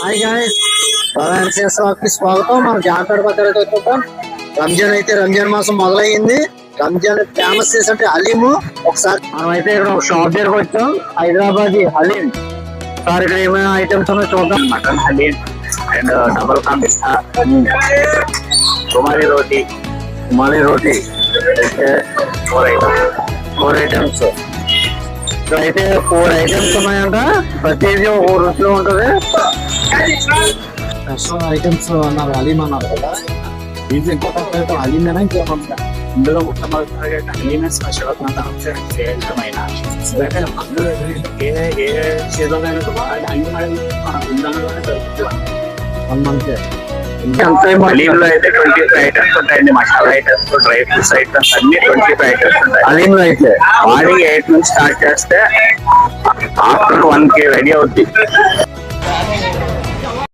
Hi guys, కి స్వాగతం. మనం జాంపేట పద్ధతి వచ్చాం. రంజాన్ మాసం మొదలయ్యింది. రంజాన్ ఫేమస్ చేసే హలీము. ఒకసారి మనం అయితే ఇక్కడ ఒక షాప్ దగ్గరకు వచ్చాం. హైదరాబాద్ హలీం. సార్ ఇక్కడ ఏమైనా ఐటమ్స్ ఉన్నాయో చూద్దాం. మటన్ హలీం అండ్ డబల్ కా మిఠా, రుమాలి రోటీ అయితే ఫోర్ ఐటమ్స్ అయితే 4 ఐటమ్స్ ఉన్నాయంట. ప్రతిదీ ఒక రుచిలో ఉంటది. స్పెషల్ ఐటమ్స్ అన్నారు, హలీం అన్నారు కదా. ఇది ఇంకొక హలీమేనా ఇంకేమన్నా? ఇందులో మొట్టమొదటిగా హలీమే స్పెషల్ శ్రేష్టమైన ఏ సీజన్ హలీంలో అయితే 25 ఐటమ్స్ ఉంటాయండి. Masala items, dry fruits items అన్ని 25 ఐటమ్స్ ఉంటాయి హలీంలో అయితే. మార్నింగ్ 8 నుంచి స్టార్ట్ చేస్తే ఆఫ్టర్ 1 కి రెడీ అవుద్ది.